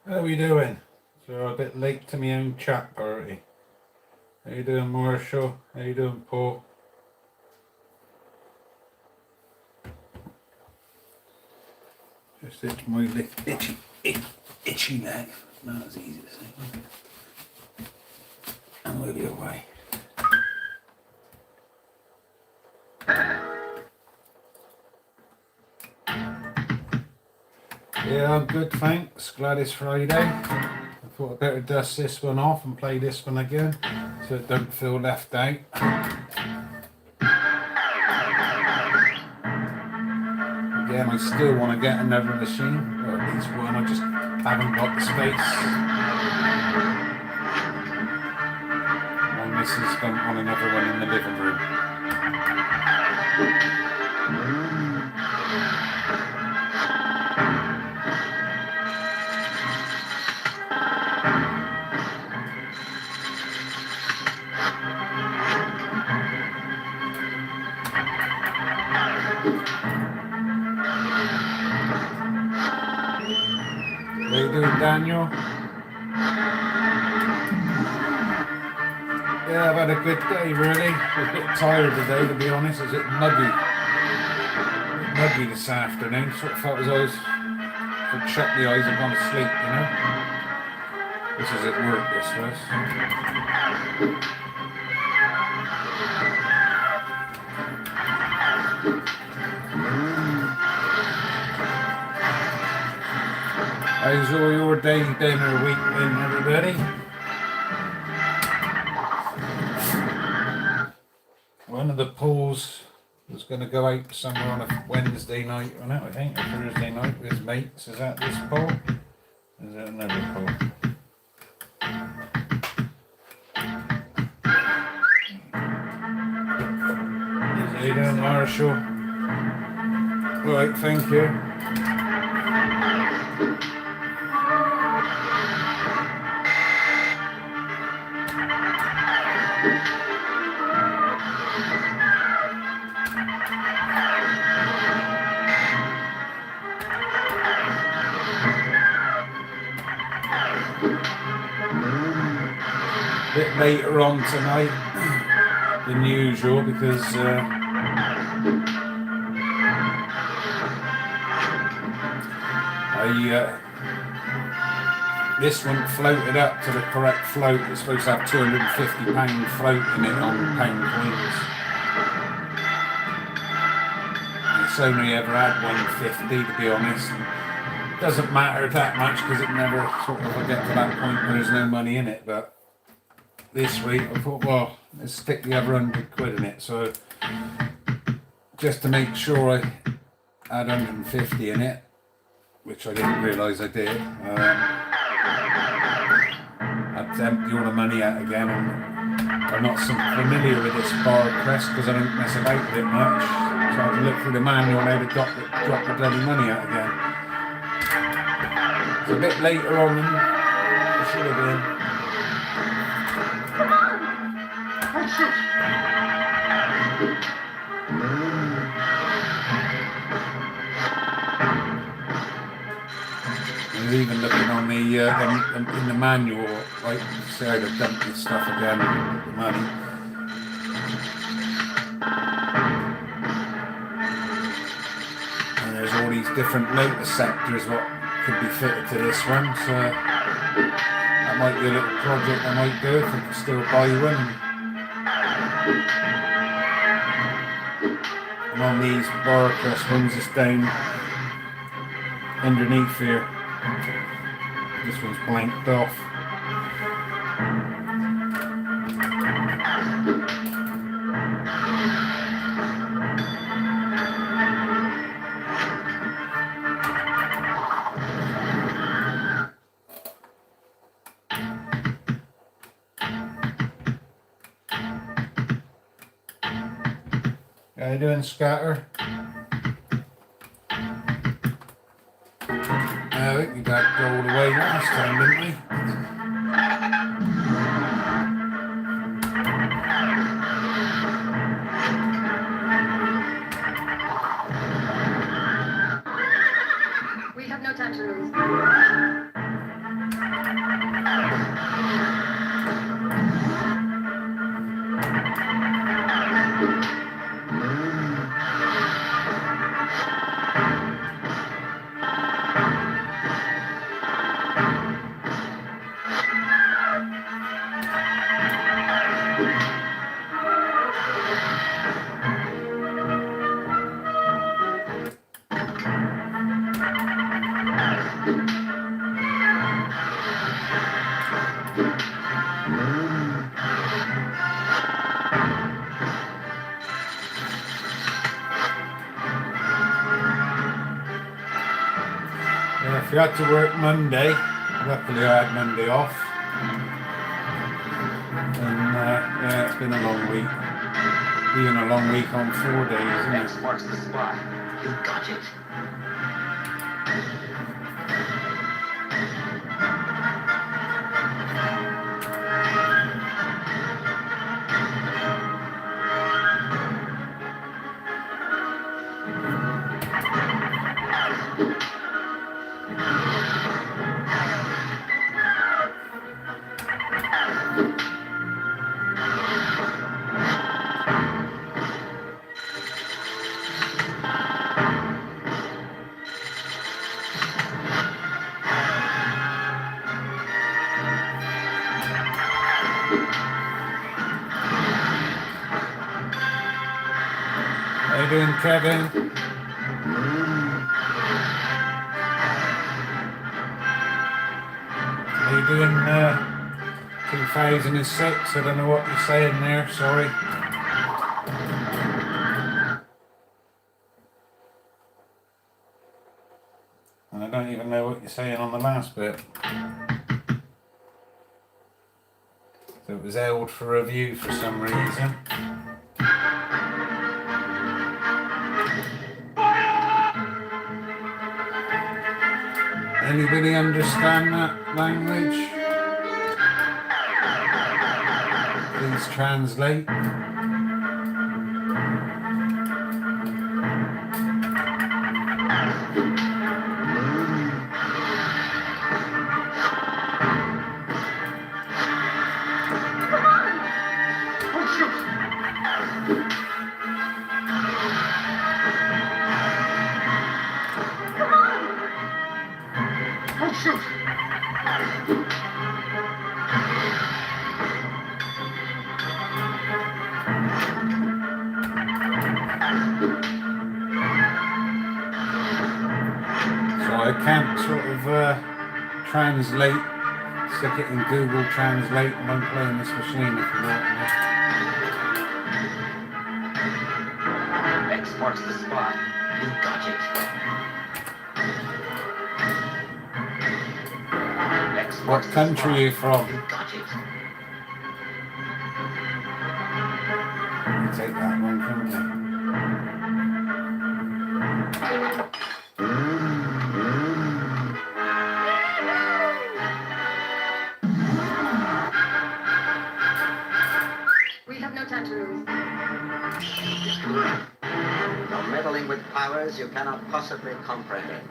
How are we doing? So a bit late to my own chat party. How you doing, Marshall? How you doing, Paul? Just itch my itchy leg. Not as easy to say. I'm a little away. Yeah, I'm good, thanks. Glad it's Friday. I thought I'd better dust this one off and play this one again so it don't feel left out. Again, I still want to get another machine, or at least one, I just haven't got the space. My missus don't want another one in the living room. How you doing, Daniel? Yeah, I've had a good day, really. A bit tired today, to be honest. It's a bit muggy. Muggy this afternoon. Sort of felt as though I could shut the eyes and gone to sleep, you know? This is at work, this was. How's all your day been or week been, everybody? One of the polls was going to go out somewhere on a Wednesday night, or no, I think, or Thursday night with his mates. Is that this poll? Is that another poll? How you doing, Marshall? Right, thank you. Bit later on tonight than usual because this one floated up to the correct float. It's supposed to have £250 float in it on pound coins. It's only ever had 150, to be honest. It doesn't matter that much because it never sort of I get to that point where there's no money in it, but this week I thought, well, let's stick the other 100 quid in it. So just to make sure I had 150 in it, which I didn't realise I did. I had to empty all the money out again. I'm not so familiar with this bar crest because I don't mess about with it much. So I had to look through the manual and how to drop the bloody money out again. It's a bit later on than it should have been. I was even looking on the in the manual, like see how to dump this stuff again with the money. And there's all these different motor sectors what could be fitted to this one, so that might be a little project I might do if I can still buy one. And on these bar crest ones, it's down underneath here. This one's blanked off. How you doing, Scatter? I think we got go all the way last time, didn't we? We have no time to lose. If you had to work Monday, luckily I had Monday off. And yeah, it's been a long week. Being a long week on 4 days, isn't it? X marks the spot. You got it. How you doing, Kevin? How you doing, 2006? I don't know what you're saying there, sorry. And I don't even know what you're saying on the last bit. So it was held for review for some reason. Anybody understand that language? Please translate. I can't sort of translate, stick it in Google Translate when I'm playing this machine if you want me. X marks the spot. You got it. X What marks the country are you from? You got it. You take that one, can't you? We have no time to lose. You're meddling with powers you cannot possibly comprehend.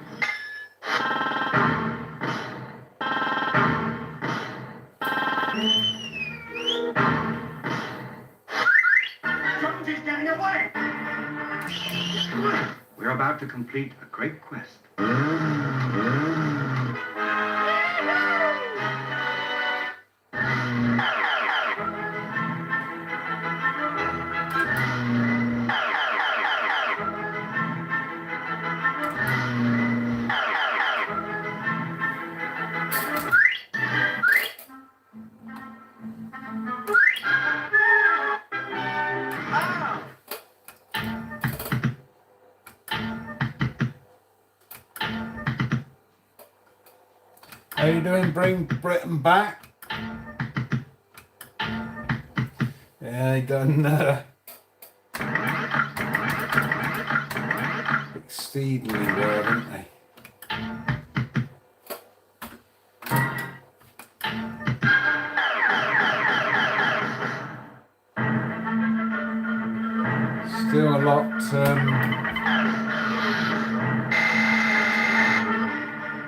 Something's getting away! We're about to complete a great quest. How you doing? Bring Britain back. Yeah, they done exceedingly well, didn't they? Still a lot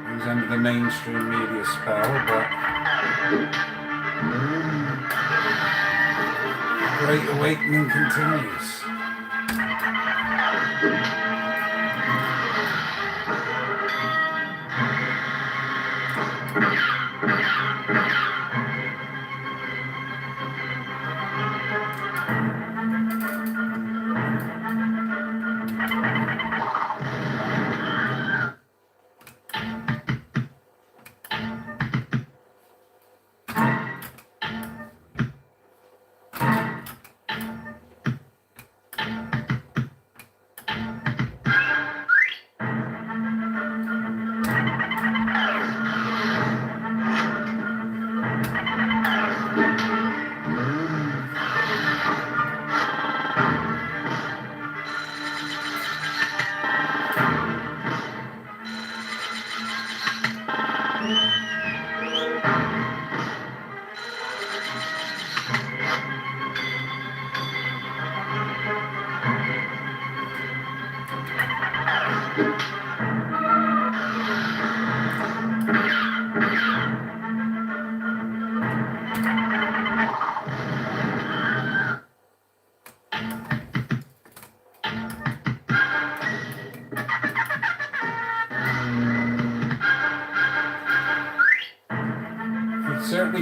who's under the mainstream media spell, but Great Awakening continues.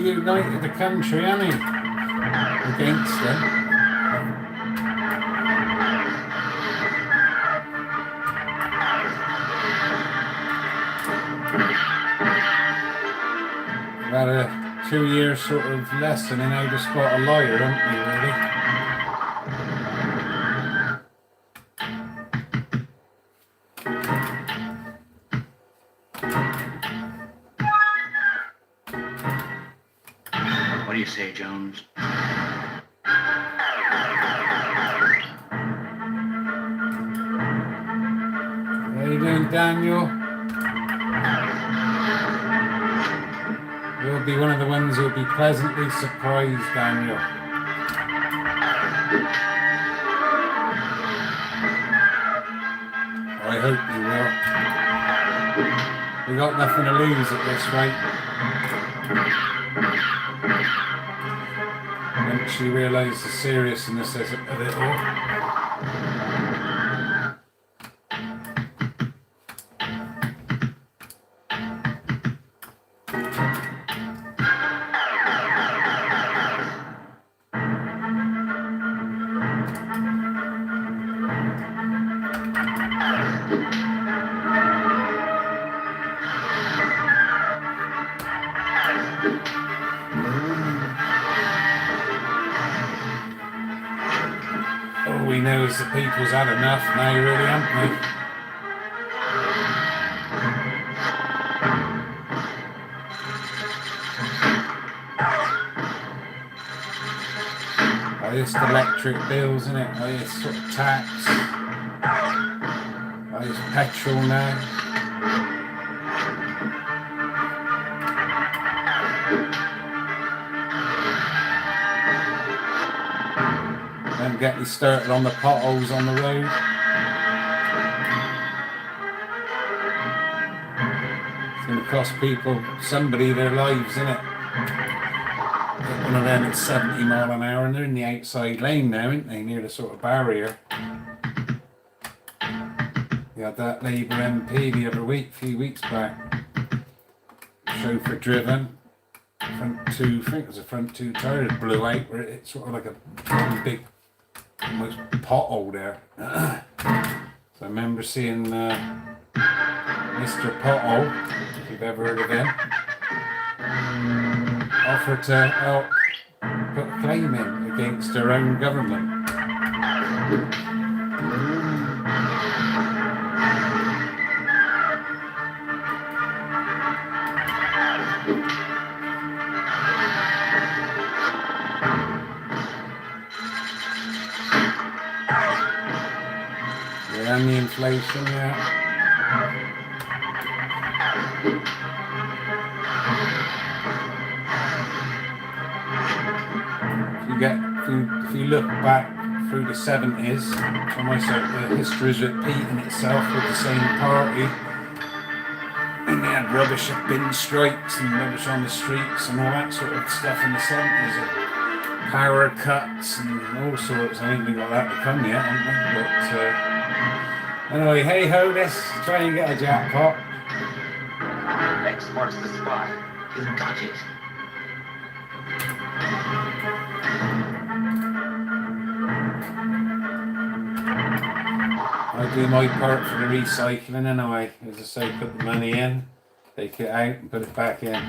united the country, hasn't he? Against them. We've had a 2-year sort of lesson in how to spot a liar, haven't we, really? What do you say, Jones? How you doing, Daniel? You'll be one of the ones who'll be pleasantly surprised, Daniel. I hope you will. We got nothing to lose at this rate. Once you realise the seriousness of it all. All we know is the people's had enough now, really, haven't they? Highest electric bills, isn't it? Highest sort of tax. Highest petrol now. Don't get me started on the potholes on the road. It's going to cost people, somebody, their lives, isn't it? One of them at 70 mile an hour and they're in the outside lane now, aren't they? Near the sort of barrier. We had that Labour MP the other week, a few weeks back. Chauffeur driven. Front two, I think it was the front two tires blew out where it's sort of like a big almost pothole there. So I remember seeing Mr. Pothole, if you've ever heard of him, offer to help put a claim in against their own government. Yeah, and the inflation, yeah. If you look back through the 70s, almost like the history is repeating itself with the same party. And they had rubbish at bin strikes and rubbish on the streets and all that sort of stuff in the 70s. Power cuts and all sorts. I think we got that to come yet, haven't we? But anyway, hey ho, let's try and get a jackpot. X marks the spot. You got it. I do my part for the recycling anyway. As I say, put the money in, take it out and put it back in.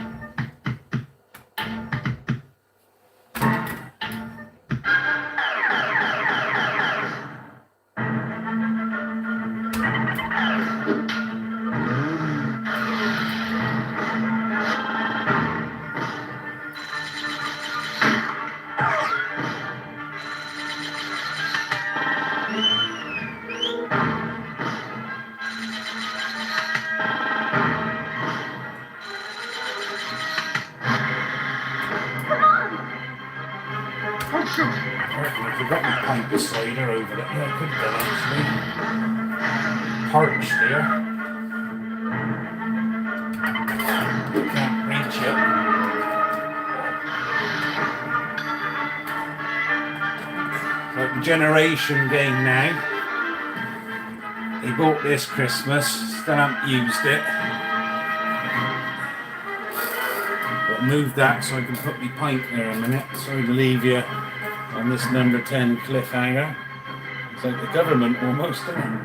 I forgot my pint of cider over there. Yeah, I could have done actually. Parched there. Can't reach it. Like the generation game now. He bought this Christmas, still haven't used it. But move that so I can put my pint there a minute. Sorry to leave you on this number 10 cliffhanger. It's like the government almost, isn't it?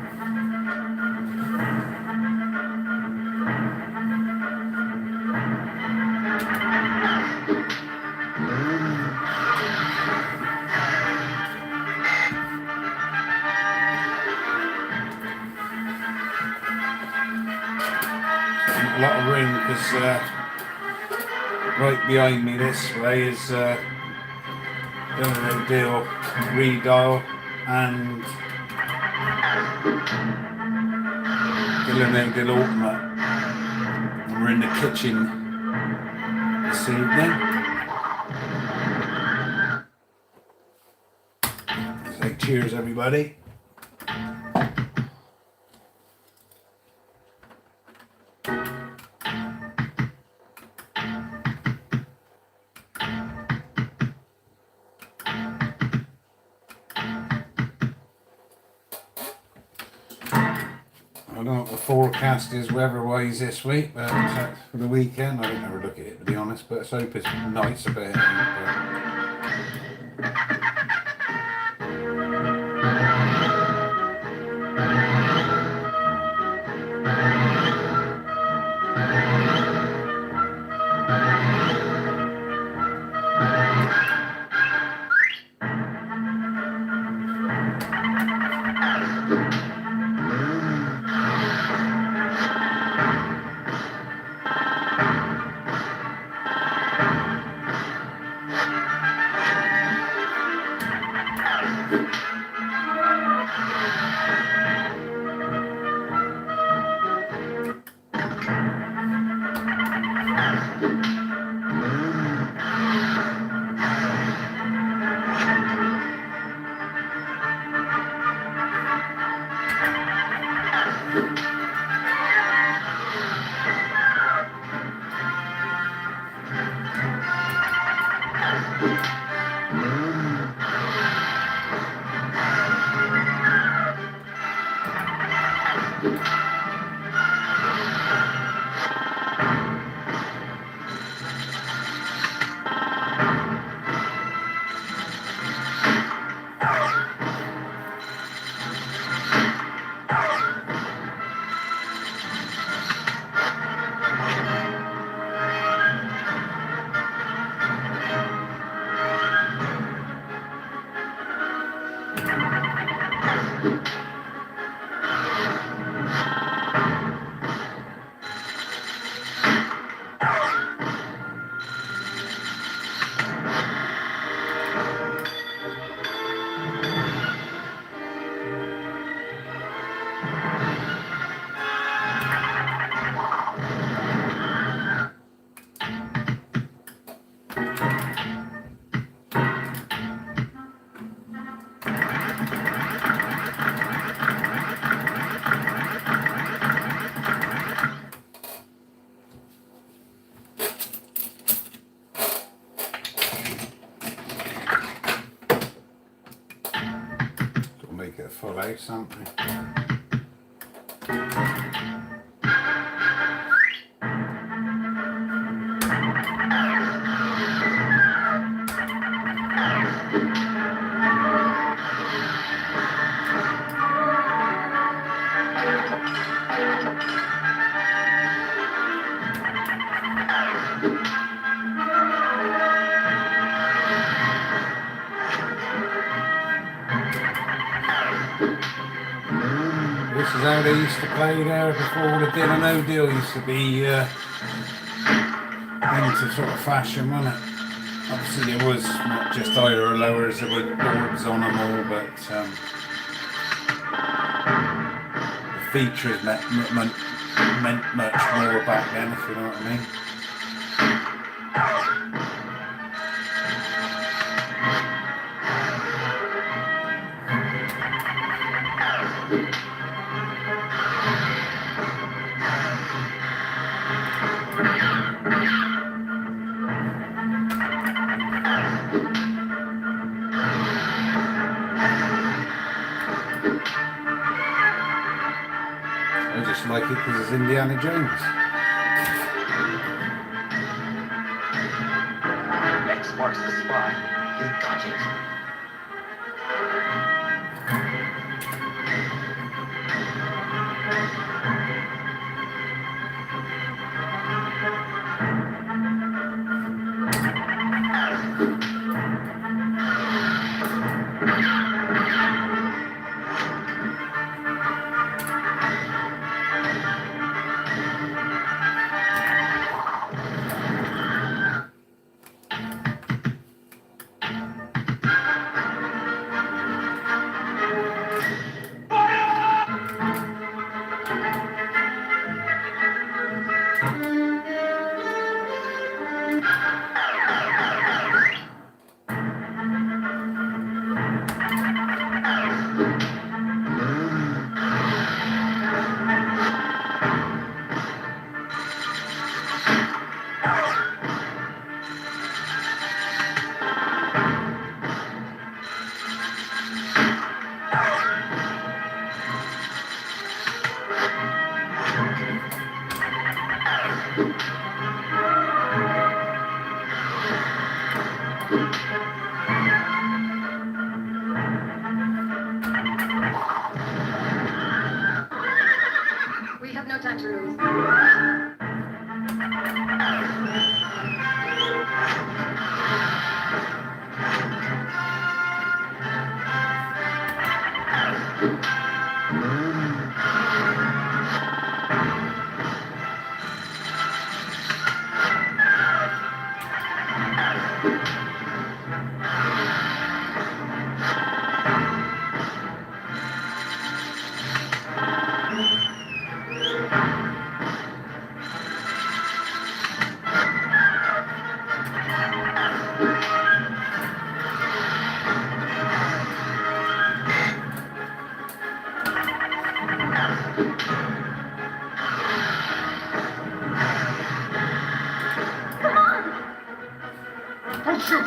A lot of room because right behind me this way is no deal redial and no deal ultimate. And we're in the kitchen this evening. So cheers everybody. I don't know what the forecast is weather-wise this week, but for the weekend, I don't ever look at it to be honest, but I hope it's nice a bit. Make it a full out something. This is how they used to play there before the deal or no deal used to be into sort of fashion, wasn't it? Obviously there was not just higher or lowers, there were boards on them all, but the features meant much more back then, if you know what I mean. I just like it because it's Indiana Jones. marks the spot. You got it. We have no time to lose. Don't shoot!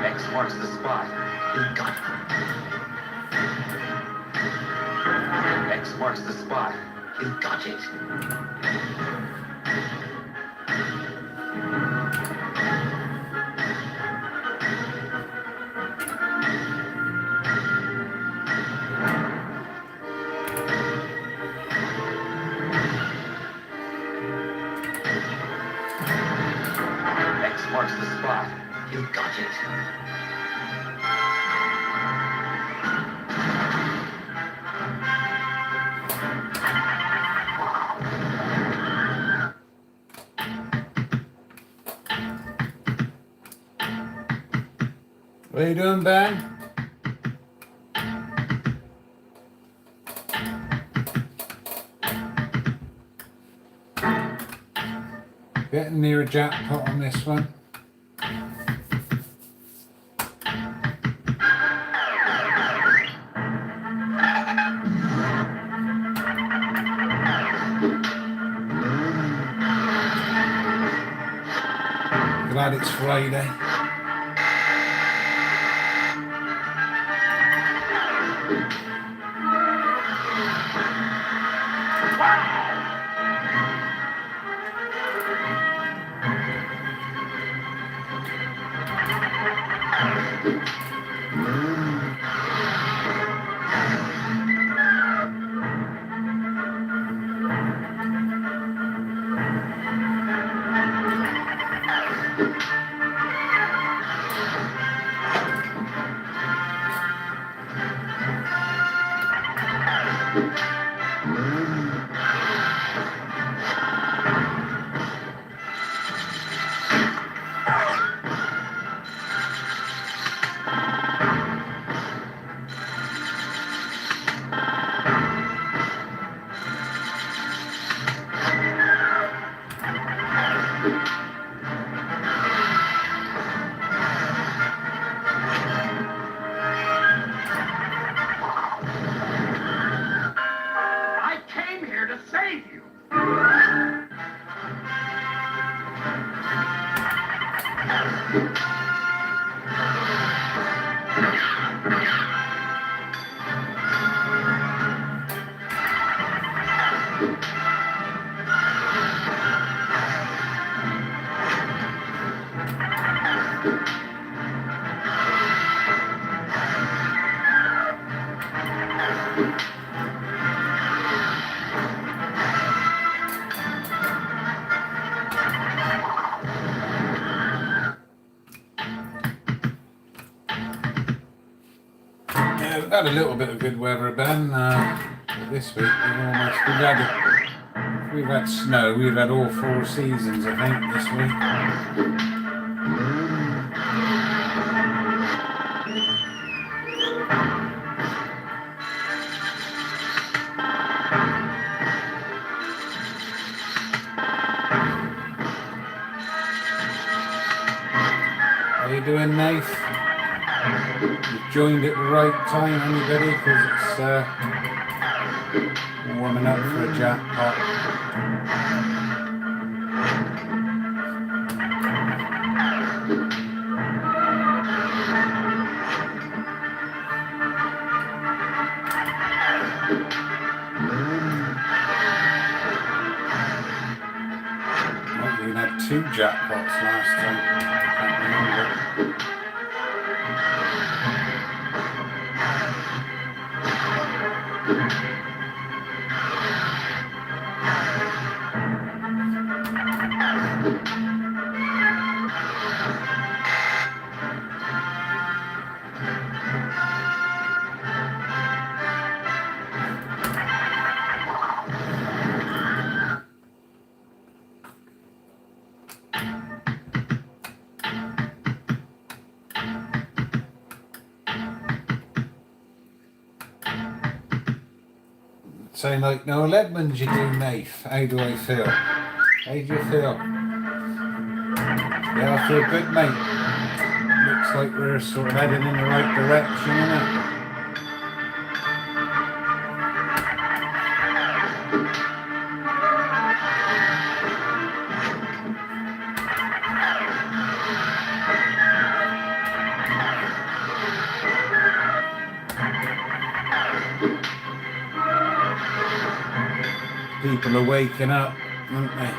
X marks the spot. You got it. X marks the spot. You got it. X marks the spot. You got it. What are you doing, Ben? Getting near a jackpot on this one. Glad it's Friday. I came here to save you. Yeah, we've had a little bit of good weather, Ben. This week we've had snow. We've had all 4 seasons, I think, this week. How you doing, Nath? You've joined at the right time, anybody? Because it's warming up for a jackpot. Well, we had 2 jackpots last time. Can't remember. Sound like Noel Edmonds, you do, Nath. How do I feel? How do you feel? Yeah, I feel good, mate. Looks like we're sort of heading in the right direction, innit? People are waking up, aren't they?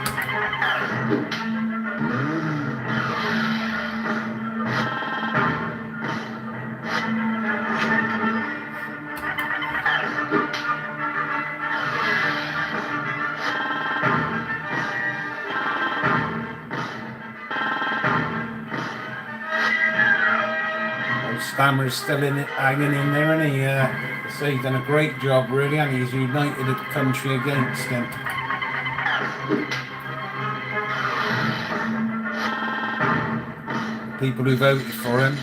Stammer's still in it, hanging in there, and he's done a great job, really, and he's united the country against him. People who voted for him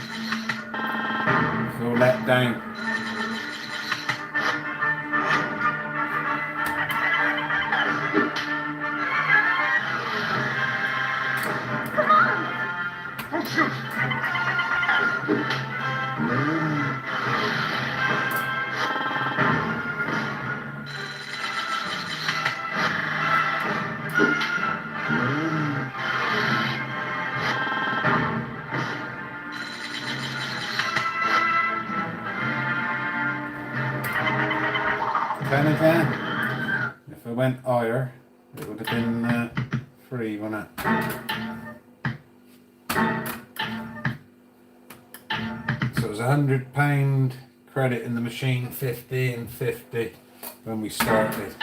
feel let down. Don't shoot! Then again, if I went higher, it would have been free, wouldn't it? So it was £100 credit in the machine, 50 and 50 when we started.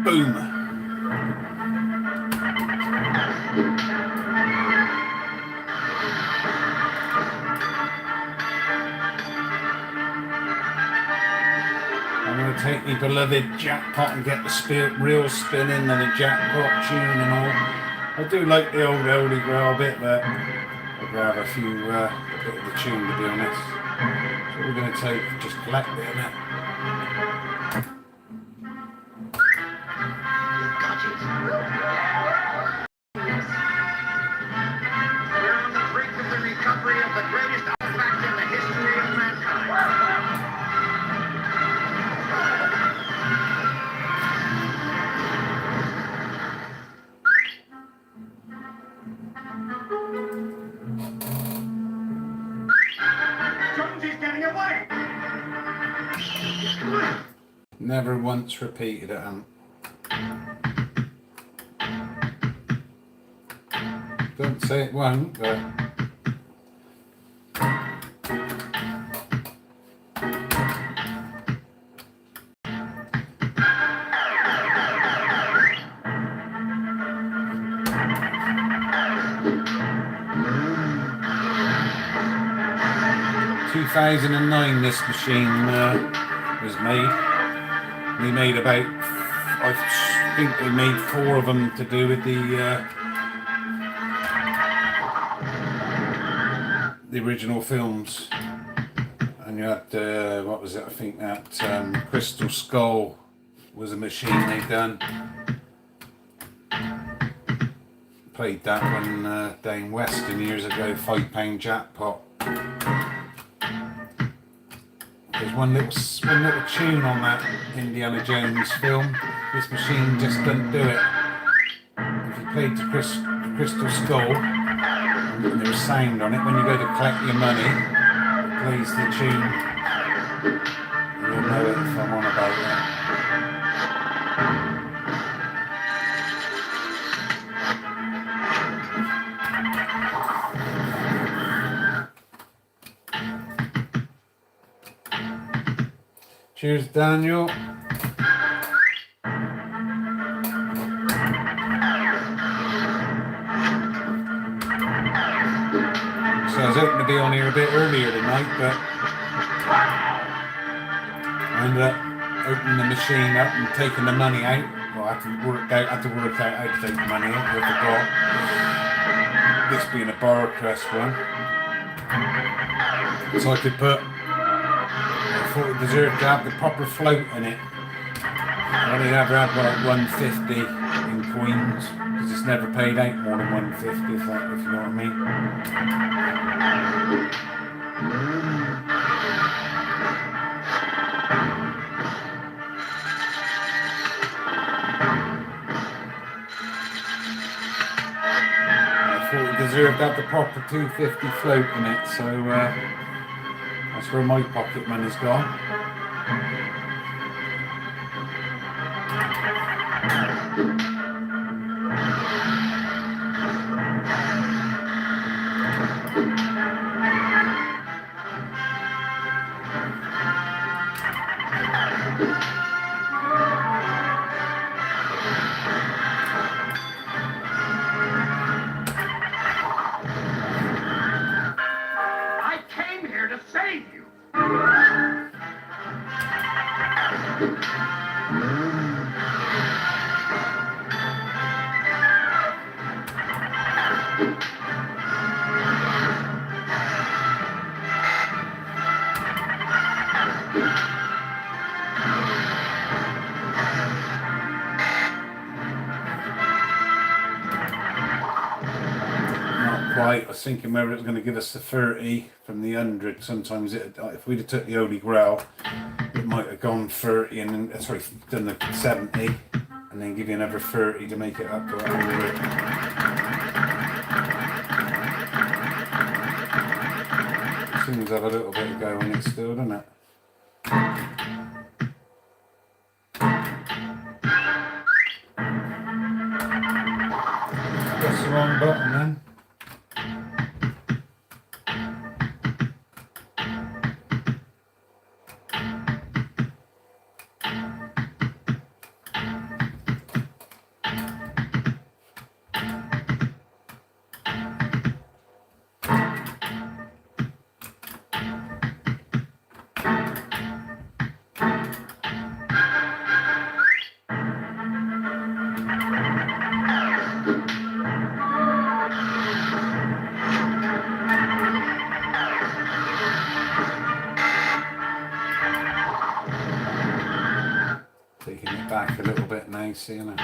Boom. I'm going to take my beloved Jackpot and get the real spinning and the Jackpot tune and all. I do like the old Holy Grail bit, but I'd rather a bit of the tune, to be honest. So we're going to take, just collect it, innit? Got it. We're on the brink of the recovery of the greatest artifact in the history of mankind. Jonesy's getting away! Never once repeated it, Don't say it won't, but... In 2009 this machine was made. We made about, I think we made 4 of them to do with the original films. And you had, what was it, I think that Crystal Skull was a machine they done. Played that one down Western years ago, £5 Jackpot. There's one little tune on that Indiana Jones film. This machine just doesn't do it. If you played the Crystal Skull, and there's sound on it, when you go to collect your money, it plays the tune. And you'll know it if I'm on about it. Cheers, Daniel. So I was hoping to be on here a bit earlier tonight, but I ended up opening the machine up and taking the money out. Well, I had to work out how to take the money out with the ball. This being a bar crest one. So I could put, I thought it deserved to have the proper float in it. I only ever had like 150 in coins, because it's never paid out more than 150, if you know what I mean. I thought it deserved to have the proper 250 float in it, so that's where my pocket money's gone. I came here to save you. Not quite. I was thinking whether it was going to give us the 30 from the 100. Sometimes if we'd have took the Holy Grail, it might have gone 30 and then, sorry, done the 70 and then give you another 30 to make it up to 100. Seems to have a little bit of go in it still, doesn't it? wrong button then. Taking it back a little bit now, seeing it.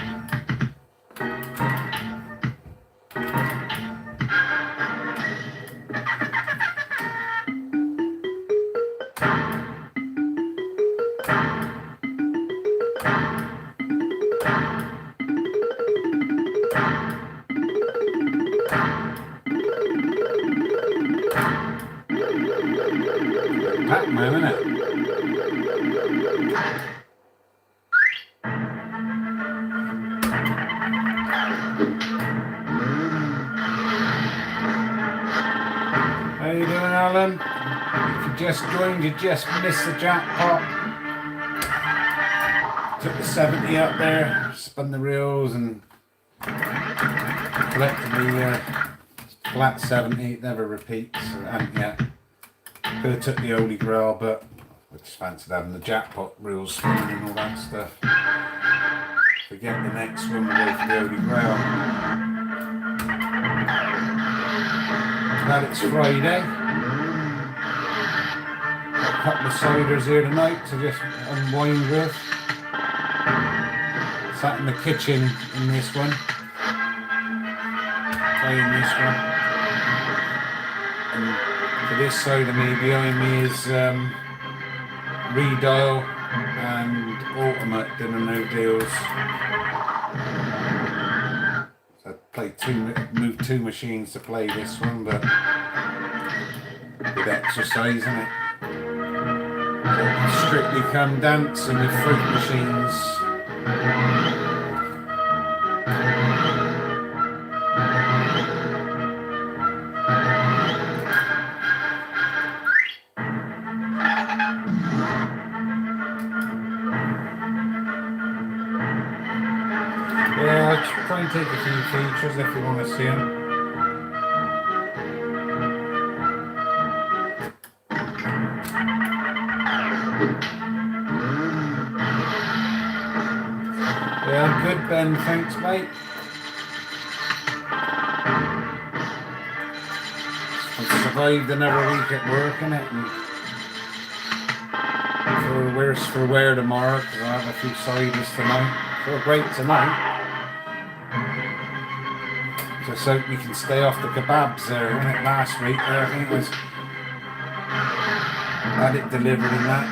Pac-Man, innit? How you doing, Alan? If you just joined, you just missed the jackpot. Took the 70 up there, spun the reels and collected the flat 70. It never repeats, so it hasn't yet. Could have took the Holy Grail, but I just fancied having the jackpot reels spinning and all that stuff. Forget the next one, we'll go for the Holy Grail. Glad it's Friday. Got a couple of ciders here tonight to just unwind with. Sat in the kitchen in this one. Playing this one. And to this side of me, behind me is Redial and Ultimate doing no deals. So I moved two machines to play this one, but good exercise, isn't it? So Strictly Come Dancing with fruit machines. Yeah, I'll try and take a few features if you want to see them. Yeah, I'm good, Ben. Thanks, mate. I've survived another week at work, innit? And for worse for wear tomorrow, because I have a few ciders tonight. Feel great tonight. Just hope we can stay off the kebabs there, wasn't it? Last week there, I think it was. Had it delivered and that.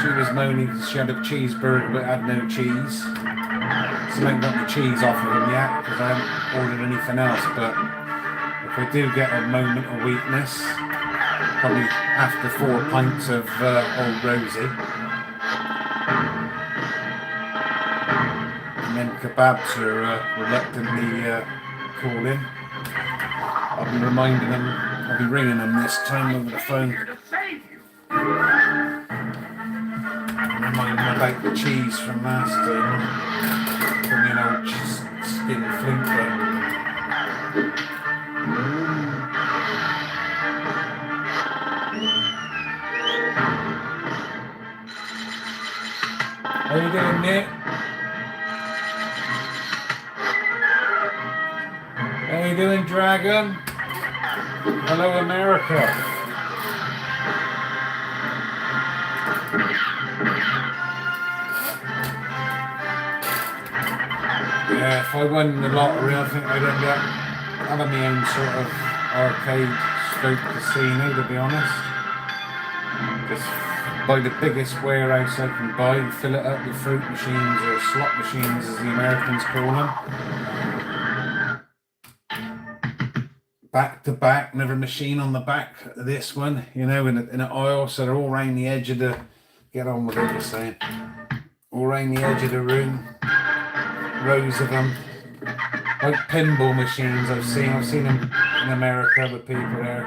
She was moaning because she had a cheeseburger but had no cheese. So I haven't got the cheese off of them yet because I haven't ordered anything else. But if I do get a moment of weakness, probably after 4 pints of Old Rosie. And then kebabs are reluctantly calling. I'll be reminding them, I'll be ringing them this time over the phone. Remind them about the cheese from last time. From the old skin flinker. How you doing, Nick? How you doing, Dragon? Hello, America. Yeah, if I won the lottery, I think I'd end up having my own sort of arcade stroke casino, to be honest. Just buy the biggest warehouse I can buy and fill it up with fruit machines or slot machines, as the Americans call them. Back to back, another machine on the back of this one, you know, in an aisle, so they're all around the edge of the, get on with it, you're saying, all around the edge of the room, rows of them. like pinball machines I've seen them in America with people there.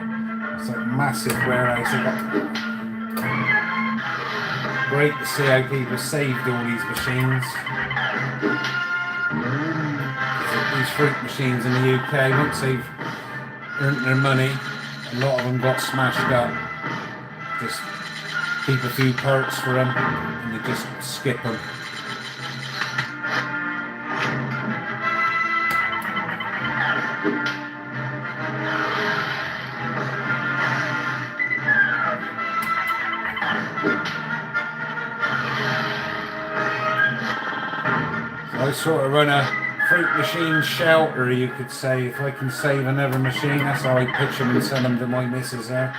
It's like a massive warehouse. Great to see how people saved all these machines. These fruit machines in the UK, once they've earned their money, a lot of them got smashed up. Just keep a few parts for them and they just skip them. So I sort of run a fruit machine shelter, you could say. If I can save another machine, that's how I pitch them and sell them to my missus there.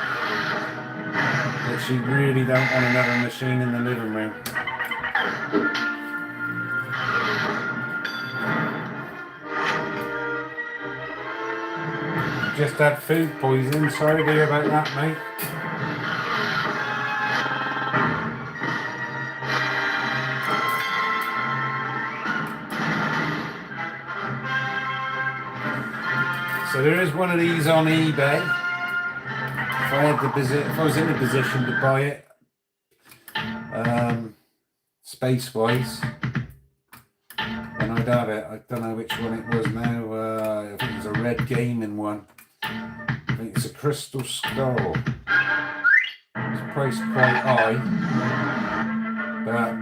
But she really don't want another machine in the living room. Just had food poisoning, sorry to hear about that, mate. So there is one of these on eBay. If I was in a position to buy it, space-wise, then I'd have it. I don't know which one it was now. I think it was a red gaming one. I think it's a crystal skull. It's priced quite high, but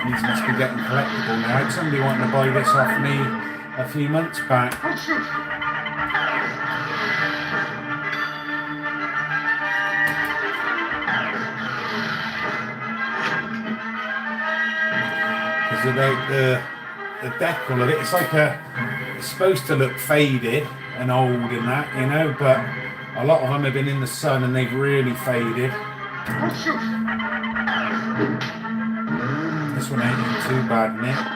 these must be getting collectible now. I had somebody wanting to buy this off me a few months back. About the decal of it, it's like it's supposed to look faded and old and that, you know, but a lot of them have been in the sun and they've really faded. This one ain't too bad, Nick. I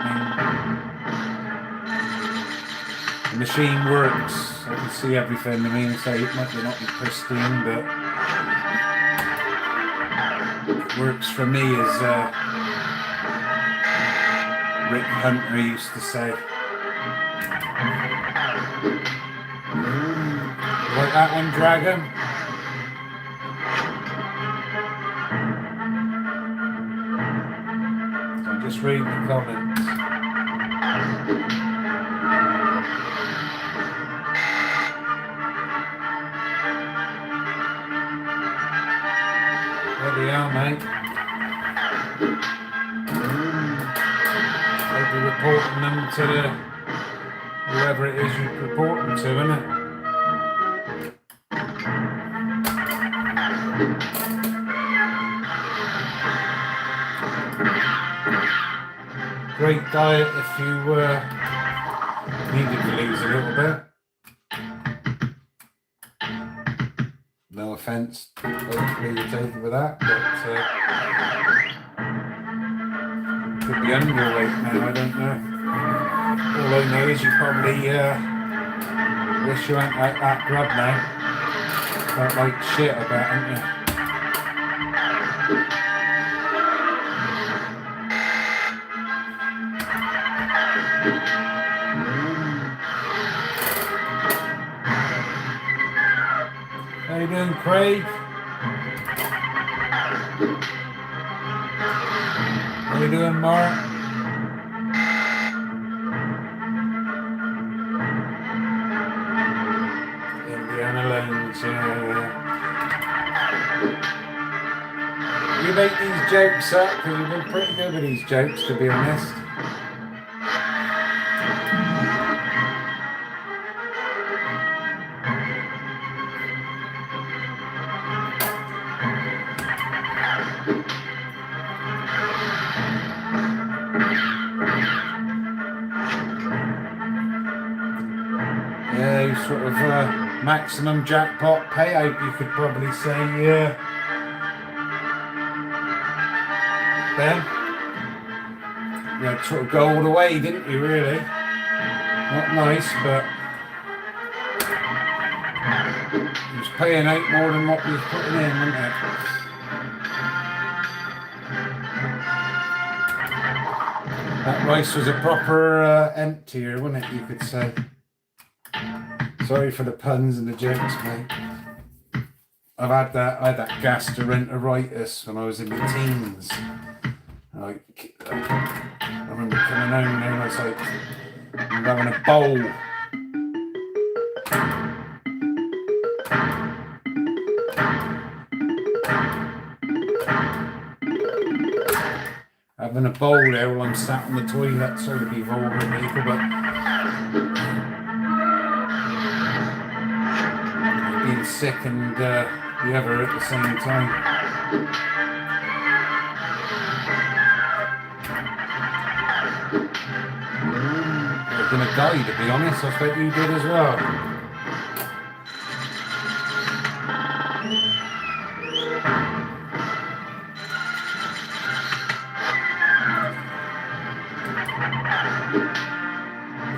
mean, the machine works. I can see everything. I mean, so it might not be pristine, but it works for me as Rick Hunter used to say. Like that one, Dragon? So I'm just reading the comments. Bloody hell, mate. Reporting them to whoever it is you report them to, isn't it? Great diet if you needed to lose a little bit. No offence, hopefully you're taken with that, but could be underweight now, I don't know. All I know is you probably wish you hadn't like that grub now. Felt like shit about, haven't you? How you doing, Craig? How you doing, Mark? Indiana Loans, yeah. You make these jokes up, because you've been pretty good with these jokes, to be honest. Sort of maximum jackpot payout, you could probably say, yeah. Ben, you had to sort of go all the way, didn't you, really? Not nice, but he was paying out more than what he was putting in, wasn't it? That rice was a proper emptier, wasn't it, you could say. Sorry for the puns and the jokes, mate. I had that gastroenteritis when I was in my teens. I remember coming home and I was like, I'm having a bowl. Having a bowl there while I'm sat on the toilet, sorry to be vulgar, people, but being sick and the other at the same time. I'm gonna die, to be honest. I bet you did as well.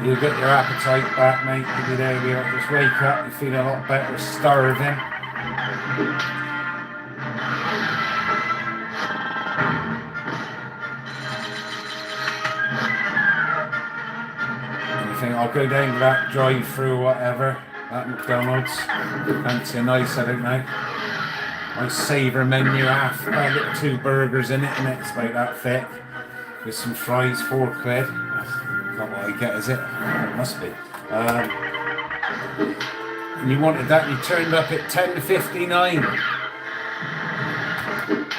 You get your appetite back, mate. You'll be there, you just wake up, you feel a lot better, starving. And you think, I'll go down to that drive-through or whatever, that McDonald's. Fancy nice, I don't know. Nice savor menu, half, a little 2 burgers in it, and it's about that thick. With some fries, £4. That's not what I get, is it? It must be. And you wanted that, and you turned up at 10:59.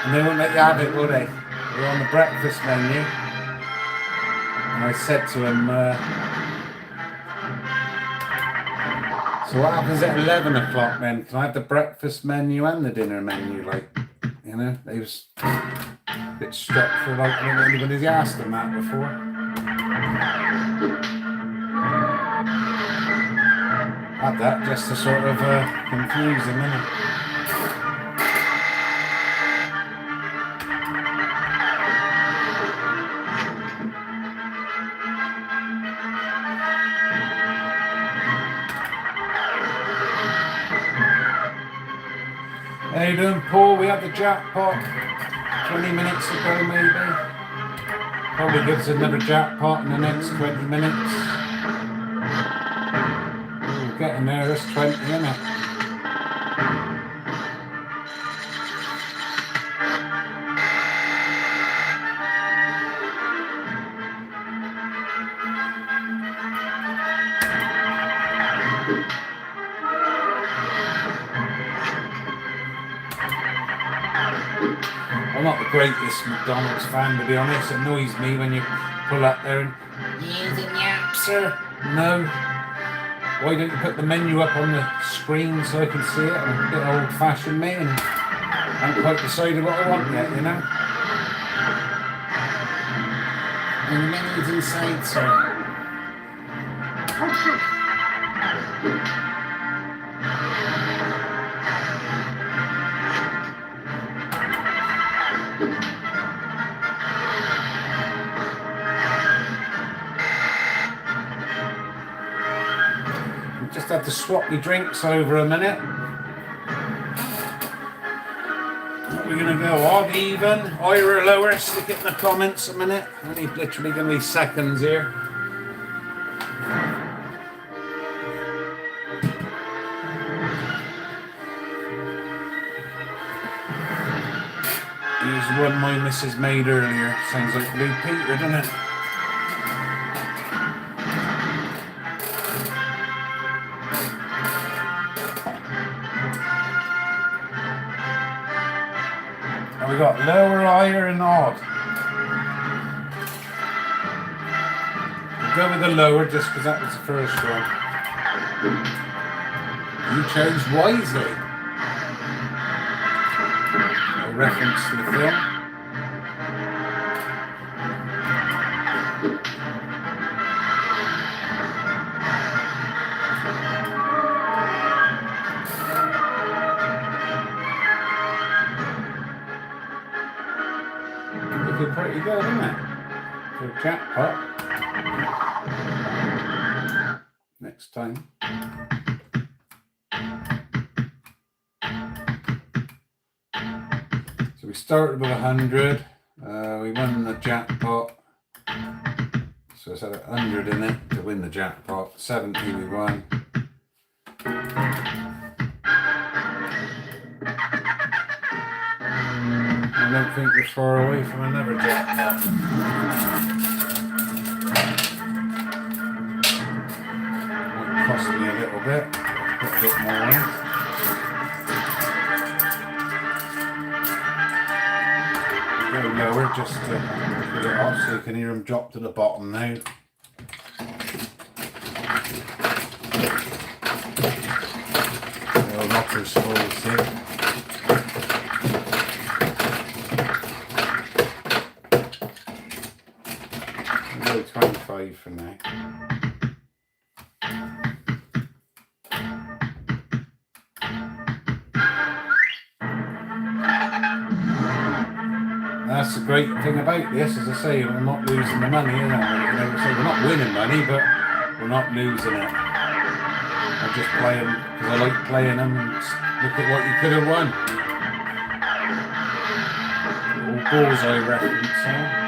And they won't let you have it, will they? You're on the breakfast menu. And I said to him, so what happens at 11 o'clock then? Can I have the breakfast menu and the dinner menu? Like, you know, they was a bit struck for like, I don't know anybody's asked them that before. Had that just to sort of confuse him, innit? How you doing, Paul? We had the jackpot 20 minutes ago, maybe. Probably gives another jackpot in the next 20 minutes. Getting there, it's 20, isn't it? I'm not the greatest McDonald's fan, to be honest. It annoys me when you pull up there and using the app, sir. No. Why don't you put the menu up on the screen so I can see it? I'm a bit old-fashioned me and I haven't quite decided what I want yet, you know? And the menu's inside, sir. Just had to swap your drinks over a minute. We're going to go odd, even, higher or lower. Stick it in the comments a minute. Only literally going to be seconds here. Here's one my missus made earlier. Sounds like Blue Peter, doesn't it? We got lower, higher, and odd. We'll go with the lower just because that was the first one. You chose wisely. A reference to the film. Looking pretty good, isn't it? For a jackpot. Next time. So we started with 100. We won the jackpot. So it's had 100 in it to win the jackpot. 70 we won. don't think we're far away from another jackpot. Might cost me a little bit. Put a bit more in. Go lower just to put it off so you can hear them drop to the bottom now. The locker's full, see? Go 25 for now. That's the great thing about this, as I say, we're not losing the money, you know, so we're not winning money, but we're not losing it. I'm just playing because I like playing them and look at what you could have won. Little bullseye reference, huh?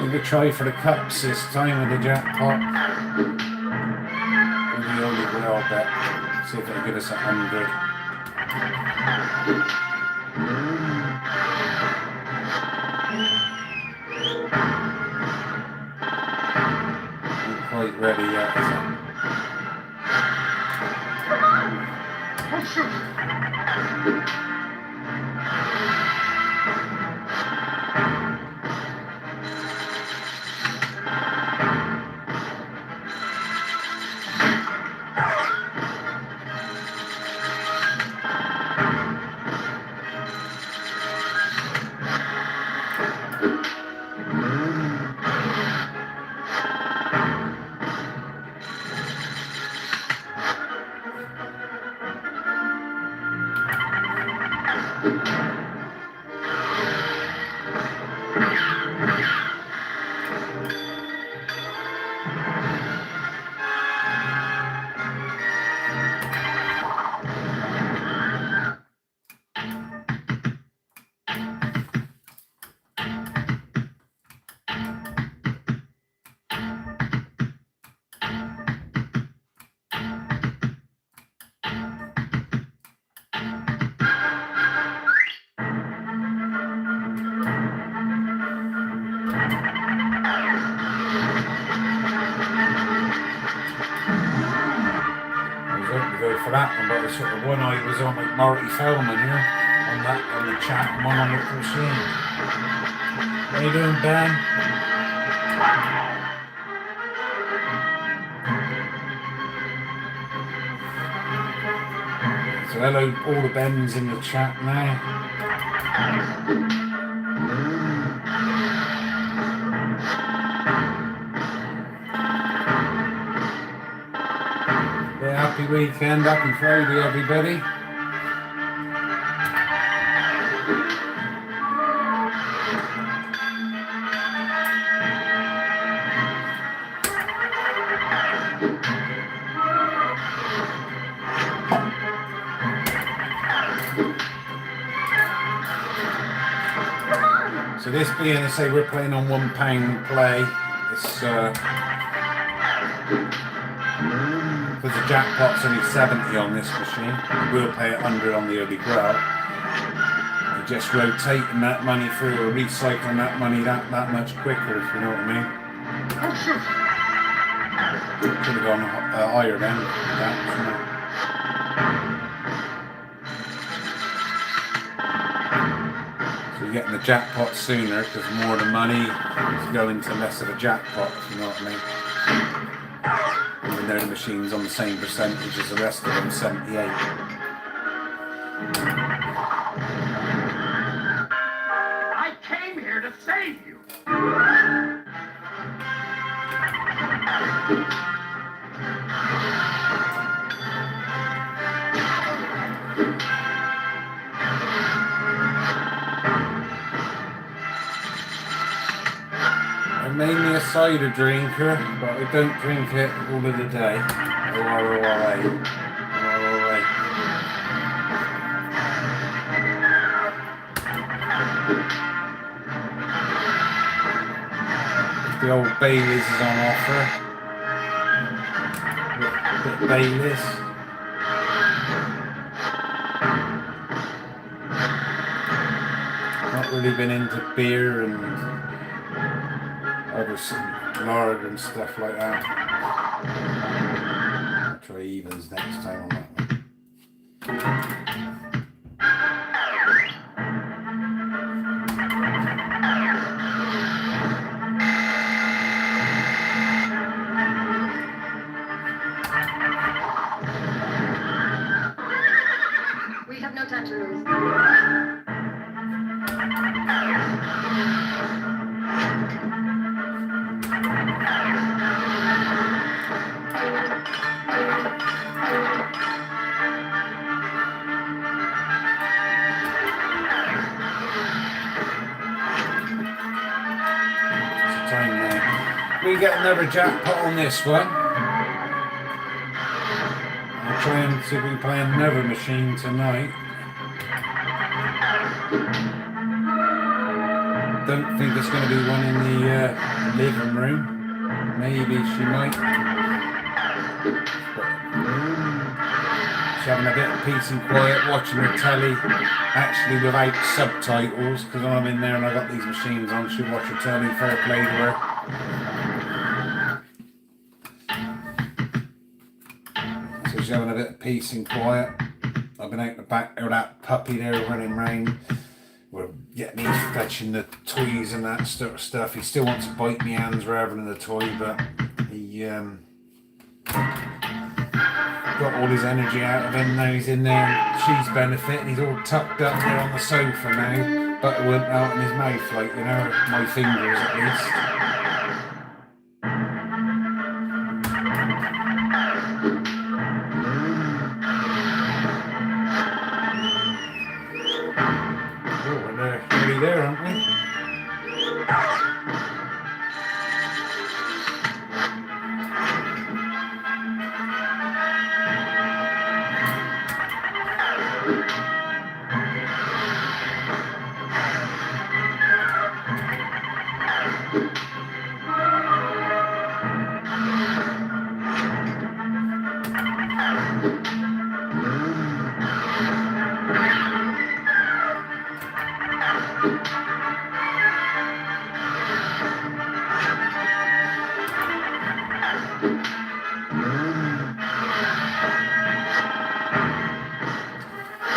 Maybe try for the cups this time with the jackpot. Maybe the only Grail bet. See if it'll give us 100. Not quite ready yet, is it? Oh, shoot. For that one, but the sort of one I was on like Marty Feldman here on the chat and one on the machine. How you doing, Ben? So hello, all the Bens in the chat now. Happy weekend, happy Friday, everybody. So this being, I say, we're playing on £1 play. It's because the jackpot's only 70 on this machine. We'll pay 100 on the early Grail. We're just rotating that money through or recycling that money that much quicker, if you know what I mean. Oh, shoot. Could have gone higher then. So you're getting the jackpot sooner because more of the money is going to less of the jackpot, if you know what I mean. Even though the machine's on the same percentage as the rest of them, 78. I came here to save you. mainly a cider drinker, but I don't drink it all of the day. If the old Baileys is on offer, bit Baileys. Not really been into beer and other lager and stuff like that. I'll try evens next time on that one. We have no time to lose. Time now. We get another jackpot on this one. I'll try and see if we can play another machine tonight. Don't think there's going to be one in the living room. Maybe she might. But, she's having a bit of peace and quiet, watching her telly, actually without subtitles, because when I'm in there and I've got these machines on, she'll watch her telly, fair play to her. So she's having a bit of peace and quiet. I've been out the back of that puppy there running round. We're getting me fetching the toys and that sort of stuff. He still wants to bite me hands rather than the toy, but he got all his energy out of him. Now he's in there and she's benefiting. He's all tucked up there on the sofa now. Butter went out in his mouth, like, you know, my fingers at least. Oh, we're nearly there, aren't we?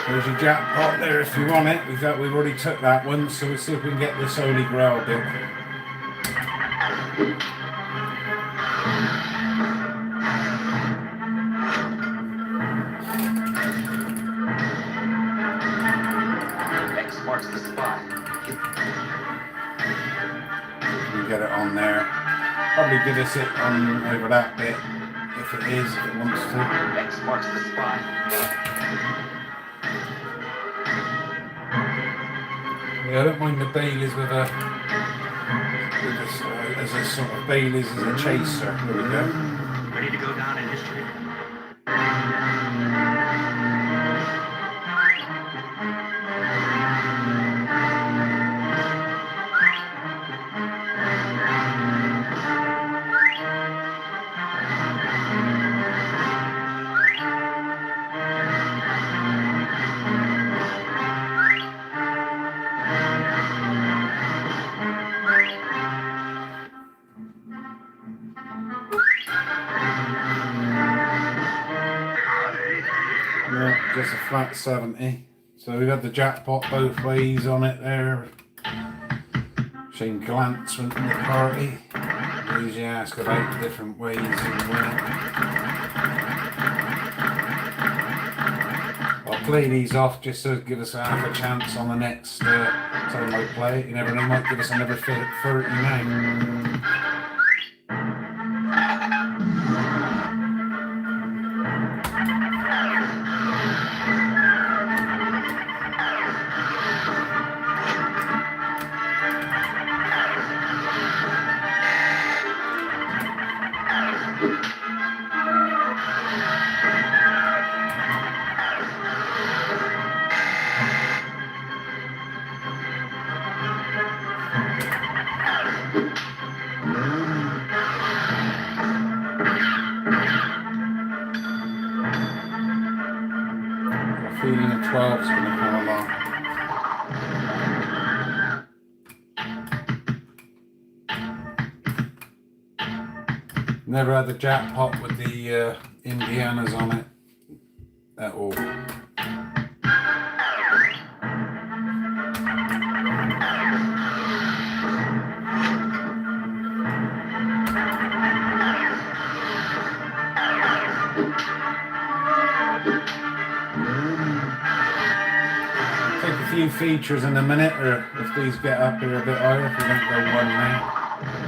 There's your jackpot there if you want it. We've already took that one, so we'll see if we can get this Holy Grail bit. X marks the spot. We get it on there. Probably give us it on over that bit if it is, if it wants to. X marks the spot. Yeah, I don't mind the Baileys with a as a sort of Baileys as a chaser. There we go. Ready to go down in history. Yeah, just a flat 70. So we've had the jackpot both ways on it there. Shane Glantz went in the party. Usually ask about the different ways of winning. I'll play these off just to give us half a chance on the next time I play it. You never know, might give us another 39. feeling a 12's going to come along. Never had the jackpot with the Indianas on it at all. Take a few features in a minute, or if these get up here a bit higher, if we don't go one now.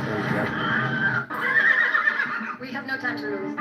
There we go. We have no time to lose.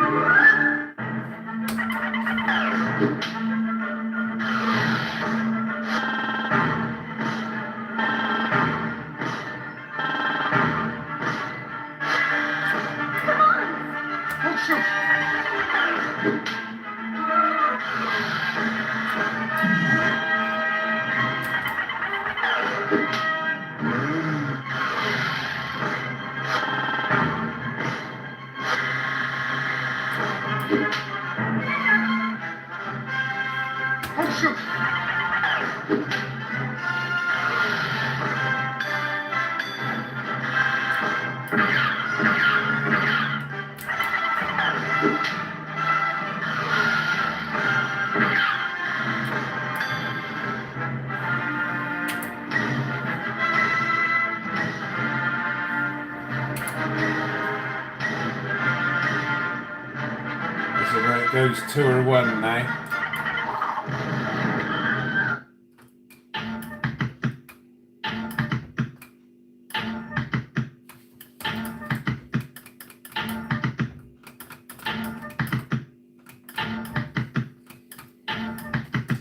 So where it goes 2 or 1 now.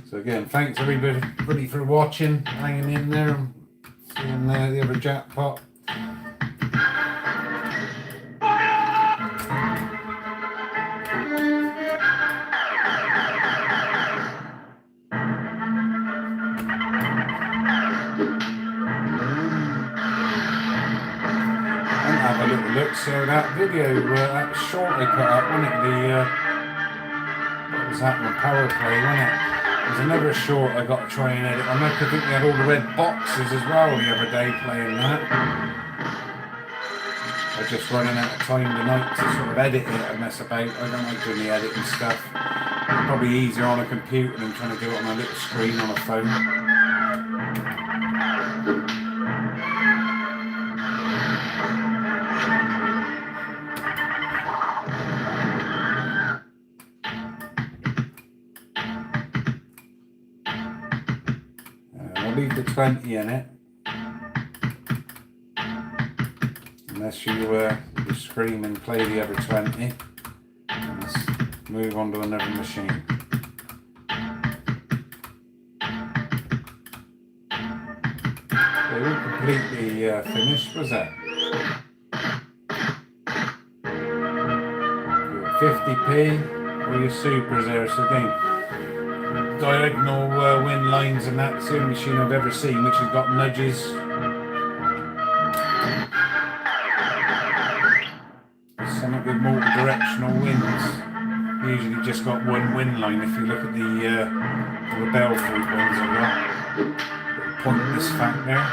So again, thanks everybody for watching, hanging in there, and seeing the other jackpot. Have a little look. So that video, that short I put up, wasn't it? What was that one? Power play, wasn't it? There's another short I got to try and edit. I think we had all the red boxes as well the other day playing that. I was just running out of time tonight to sort of edit it and mess about. I don't like doing the editing stuff. It's probably easier on a computer than trying to do it on a little screen on a phone. I'll leave the 20 in it, unless you scream and play the other 20. And let's move on to another machine. They weren't completely finished, was that? 50p, all your supers there, so again, diagonal win lines, and that's the only machine I've ever seen which has got nudges. Something with multi-directional wins. Usually just got one win line if you look at the bell fruit ones I've got. Pointless fact there.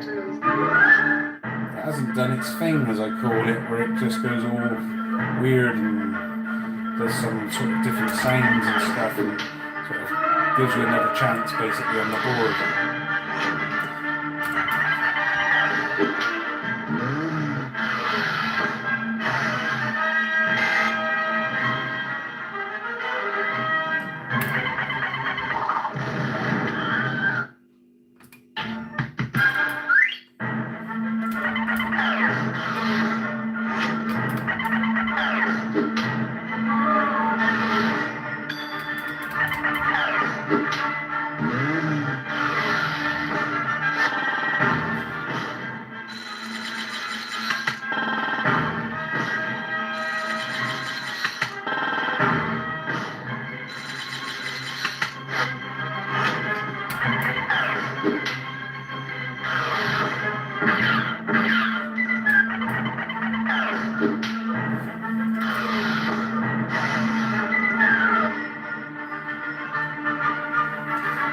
It hasn't done its thing, as I call it, where it just goes all weird and does some sort of different sounds and stuff, and sort of gives you another chance basically on the board.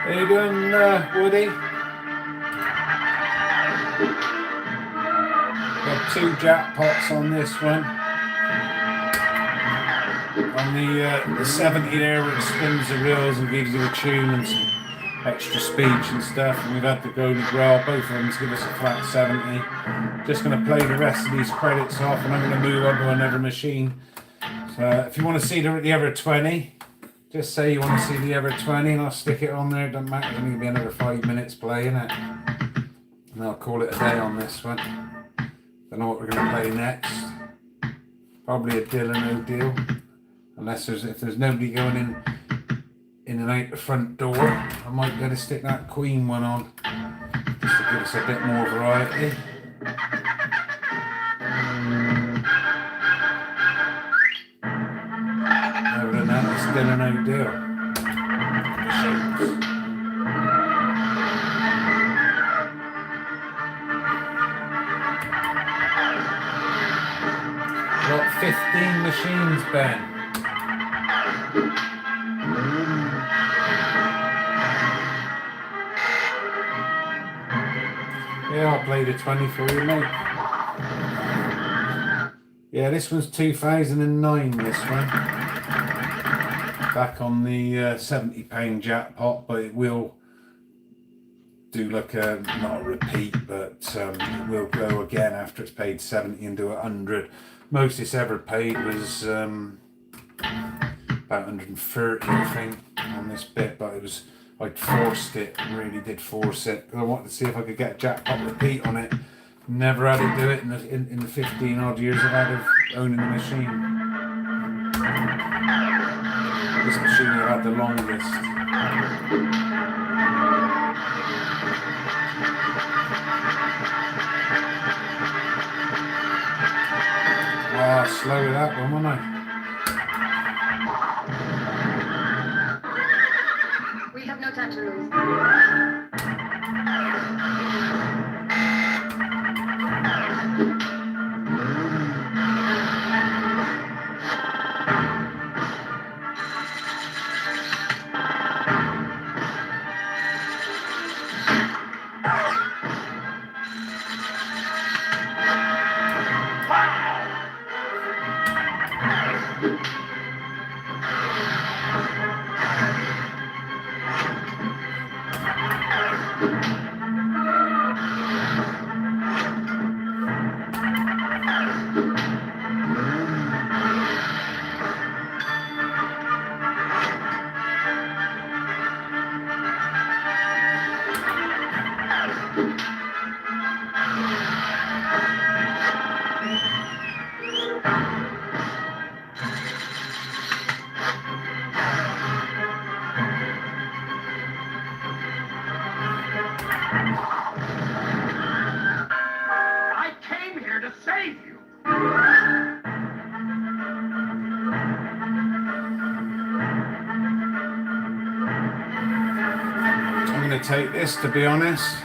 How you doing, Woody? Got 2 jackpots on this one. On the 70 there, where it spins the reels and gives you a tune and some extra speech and stuff. And we've had to go to Grail, both of them to give us a flat 70. Just going to play the rest of these credits off, and I'm going to move on to another machine. So if you want to see the other 20, just say you want to see the other 20 and I'll stick it on there. Doesn't matter, it's only going to be another 5 minutes playing it. And I'll call it a day on this one. Don't know what we're going to play next. Probably a deal or no deal. Unless if there's nobody going in and out the front door, I might go to stick that Queen one on. Just to give us a bit more variety. Other than that, it's still a no deal. Got 15 machines, Ben. Yeah, I'll play the 20 for you, mate. Yeah, this one's 2009, this one. Back on the £70 jackpot, but it will do like a, not a repeat, but it will go again after it's paid 70 and do 100. Most it's ever paid was about 130, I think, on this bit, but it was, I'd forced it, really did force it, because I wanted to see if I could get a jackpot repeat on it. Never had it do it in the 15 odd years I've had of owning the machine. This machine I've had the longest. Ah, slow with that one, wasn't I? We have no time to lose. I came here to save you. I'm going to take this, to be honest.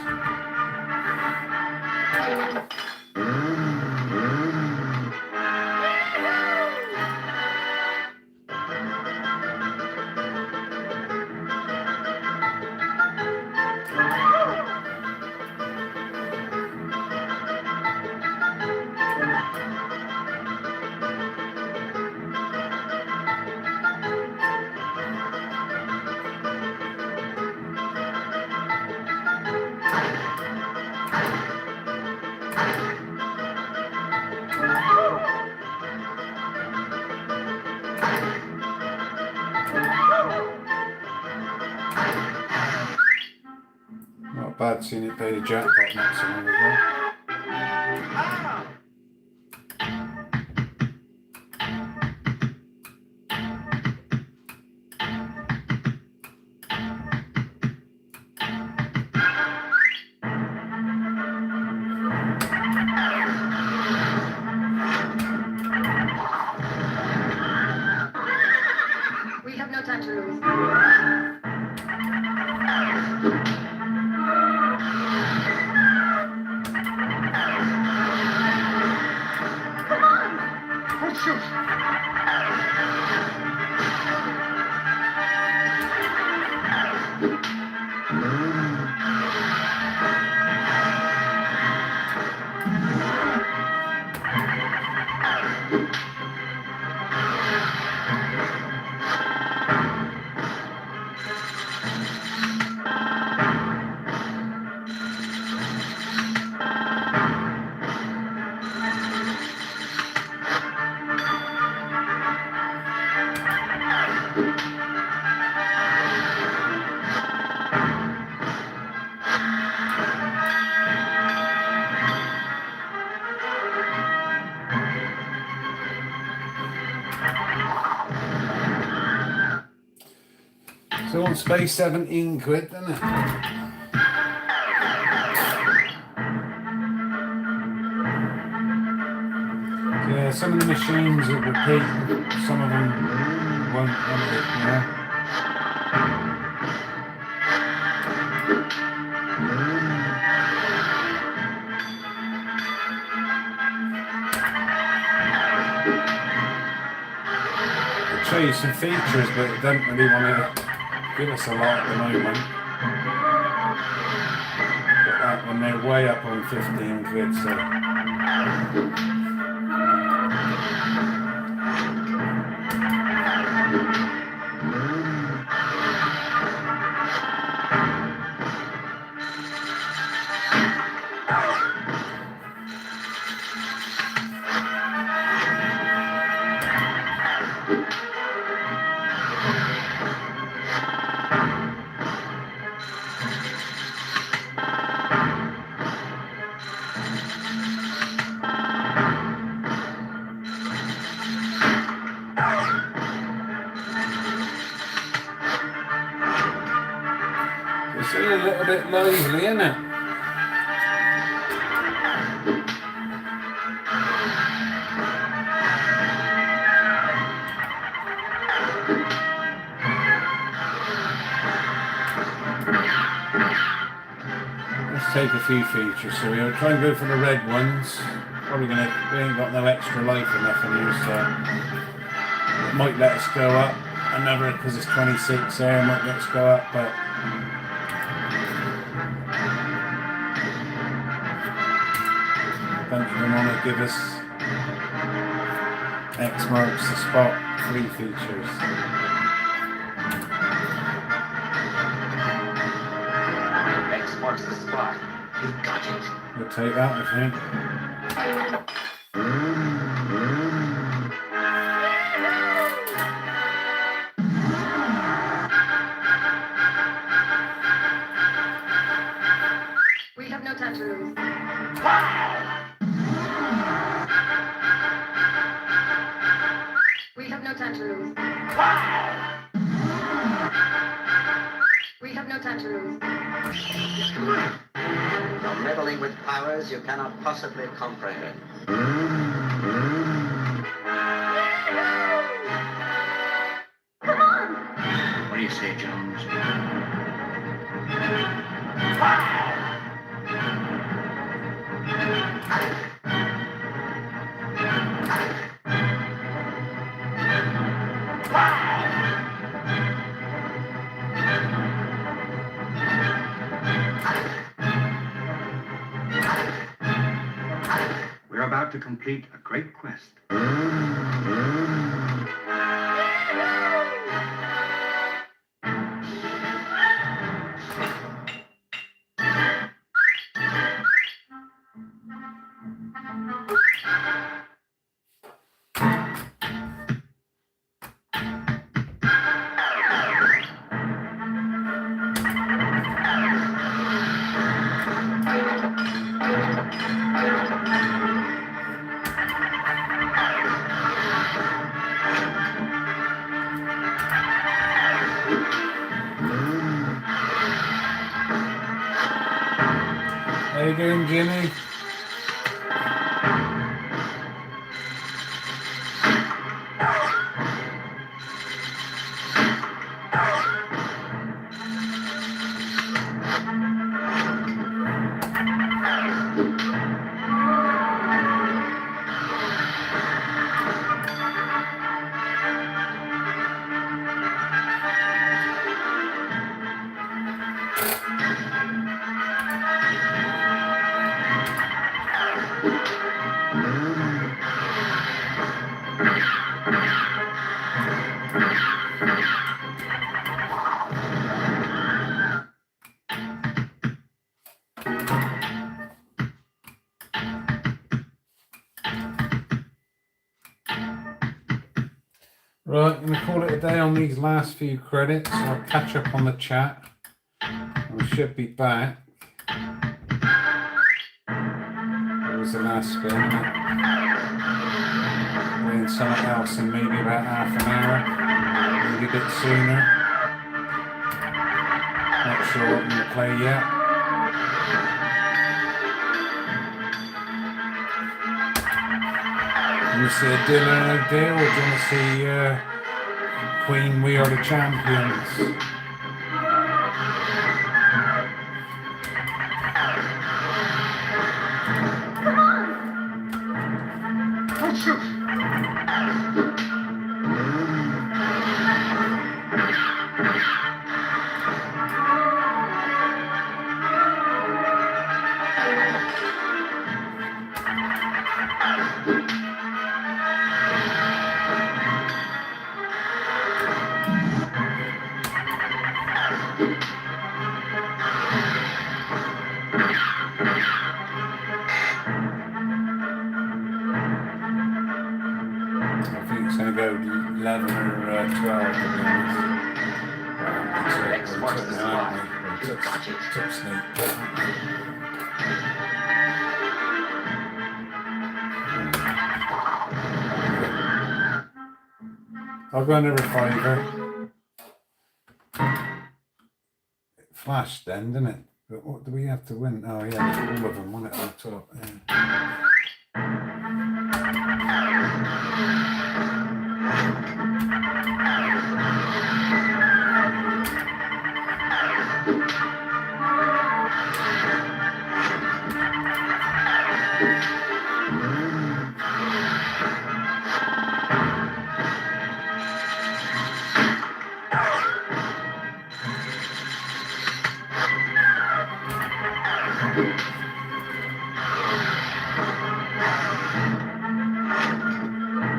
Not bad seeing it pay the jackpot not so long ago. We have no time to lose. Come on! Oh, shoot. So on space 17 quid, doesn't it? Yeah, some of the machines will repeat, some of them won't, you know. I'll show you some features, but it don't really want to give us a lot at the moment. But that one, they're way up on 15 quid, so. It's a little bit lively, isn't it? Let's take a few features. So we'll try and go for the red ones. Probably we ain't got no extra life or nothing here, so it might let us go up. Another, because it's 26 there, might let us go up, but don't even want to give us X marks the spot, 3 features. X marks the spot. You got it. We'll take that, I think. We have no time to lose. We have no time to lose. We have no time to lose. You're meddling with powers you cannot possibly comprehend. Come on! What do you say, Jones? We're about to complete a great quest. How you doing, Jimmy? Right, I'm going to call it a day on these last few credits. I'll catch up on the chat. We should be back. That was the last spin. Doing something else in maybe about half an hour, maybe a bit sooner. Not sure what I'm going to play yet. Do you want to see a deal or no deal, or do you want to see Queen We Are the Champions? I think it's going to go 11 or 12, to be honest. X marks the spot. You got it. Took Snake. I'll go another fiver. It flashed then, didn't it? But what do we have to win? Oh yeah, all of them, wasn't it, on top? Yeah.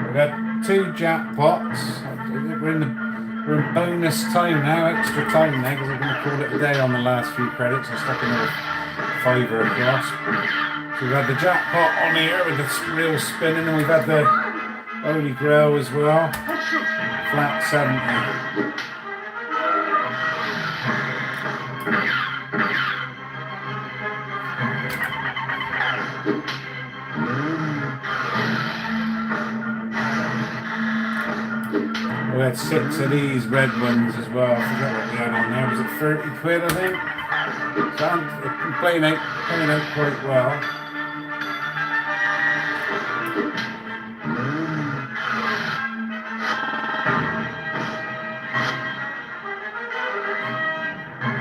We've had 2 jackpots. We're in bonus time now, extra time now, because I'm going to call it a day on the last few credits. I stuck another fiver across. So we've had the jackpot on here with the real spinning, and we've had the Holy Grail as well. Flat 70. We had 6 of these red ones as well. I forgot what we had on there. Was it 30 quid, I think? So I'm playing out quite well.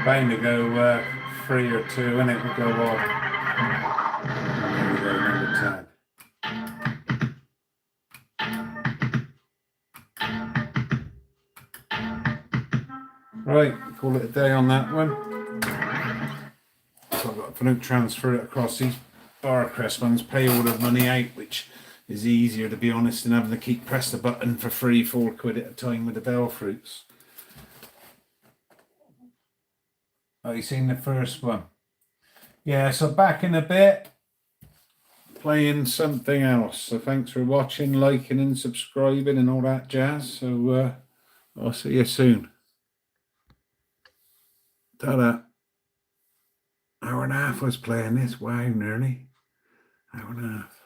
Bound to go 3 or 2, and it will go off. There we go, number 10. Right, call it a day on that one. So I've got to transfer it across these bar crest ones, pay all the money out, which is easier, to be honest, than having to keep press the button for free 4 quid at a time with the bell fruits. Oh, you seen the first one? Yeah, so back in a bit, playing something else. So thanks for watching, liking and subscribing and all that jazz. So I'll see you soon. Ta-da. Hour and a half was playing this. Wow, nearly. Hour and a half.